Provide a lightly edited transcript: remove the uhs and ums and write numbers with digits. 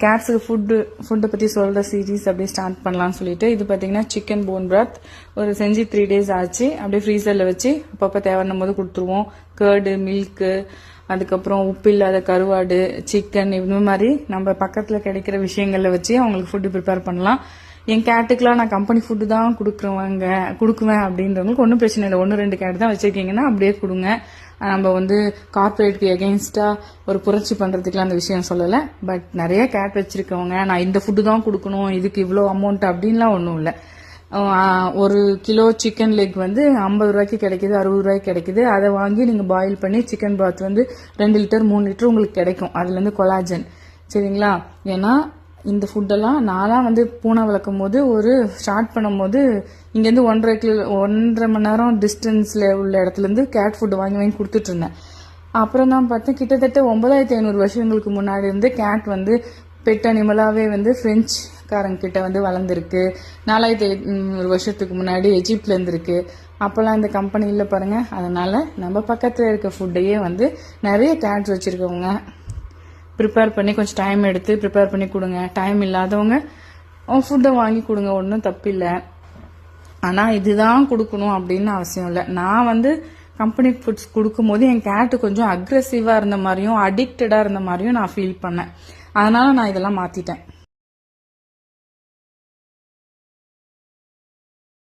கேட்ஸுக்கு ஃபுட்டை பற்றி சொல்கிற சீரீஸ் அப்படியே ஸ்டார்ட் பண்ணலாம்னு சொல்லிட்டு இது பார்த்தீங்கன்னா சிக்கன் போன் பிராத் ஒரு செஞ்சு 3 days ஆச்சு. அப்படியே ஃப்ரீசரில் வச்சு அப்பப்போ தேவைன்னும் போது கொடுத்துருவோம். கர்டு, மில்க்கு, அதுக்கப்புறம் உப்பு இல்லாத கருவாடு, சிக்கன், இந்த மாதிரி நம்ம பக்கத்தில் கிடைக்கிற விஷயங்களில் வச்சு அவங்களுக்கு ஃபுட்டு ப்ரிப்பேர் பண்ணலாம். என் கேட்டுக்கெலாம் நான் கம்பெனி ஃபுட்டு தான் கொடுக்குவேன் அப்படின்றவங்களுக்கு ஒன்றும் பிரச்சனை இல்லை. 1-2 கேட் தான் வச்சுருக்கீங்கன்னா அப்படியே கொடுங்க. நம்ம கார்பரேட்க்கு எகெயின்ஸ்டா ஒரு புரட்சி பண்றதுக்குலாம் அந்த விஷயம் சொல்லலை. பட் நிறைய கேட் வச்சிருக்கவங்க நான் இந்த ஃபுட்டு தான் கொடுக்கணும், இதுக்கு இவ்வளோ அமௌண்ட் அப்படின்லாம் ஒன்றும் இல்லை. 1 கிலோ சிக்கன் லெக் 50 ரூபாய்க்கு கிடைக்குது, 60 ரூபாய்க்கு கிடைக்குது. அதை வாங்கி நீங்கள் பாயில் பண்ணி சிக்கன் பாத் 2 லிட்டர் 3 லிட்டர் உங்களுக்கு கிடைக்கும். அதுலேருந்து கொலாஜன். சரிங்களா? ஏன்னா இந்த ஃபுட்டெல்லாம் நான்லாம் பூனை வளர்க்கும் போது ஸ்டார்ட் பண்ணும் போது இங்கேருந்து 1.5 மணி நேரம் டிஸ்டன்ஸில் உள்ள இடத்துலேருந்து கேட் ஃபுட்டு வாங்கி கொடுத்துட்டு இருந்தேன். அப்புறம் தான் பார்த்தேன் கிட்டத்தட்ட 9500 வருஷங்களுக்கு முன்னாடி இருந்து கேட் பெட் அனிமலாகவே ஃப்ரெஞ்சுக்காரங்க கிட்ட வளர்ந்துருக்கு. 4500 வருஷத்துக்கு முன்னாடி எஜிப்ட்ல இருந்திருக்கு. அப்போல்லாம் இந்த கம்பெனி இல்லை பாருங்க. அதனால நம்ம பக்கத்தில் இருக்க ஃபுட்டையே நிறைய கேட்ஸ் வச்சிருக்கவங்க ப்ரிப்பேர் பண்ணி கொஞ்சம் டைம் எடுத்து ப்ரிப்பேர் பண்ணி கொடுங்க. டைம் இல்லாதவங்க ஃபுட்டை வாங்கி கொடுங்க, ஒன்றும் தப்பில்லை. ஆனால் இதுதான் கொடுக்கணும் அப்படின்னு அவசியம் இல்லை. நான் கம்பெனி ஃபுட்ஸ் கொடுக்கும்போது என் கேட்டு கொஞ்சம் அக்ரெசிவாக இருந்த மாதிரியும் அடிக்டடாக இருந்த மாதிரியும் நான் ஃபீல் பண்ணேன். அதனால நான் இதெல்லாம் மாற்றிட்டேன்.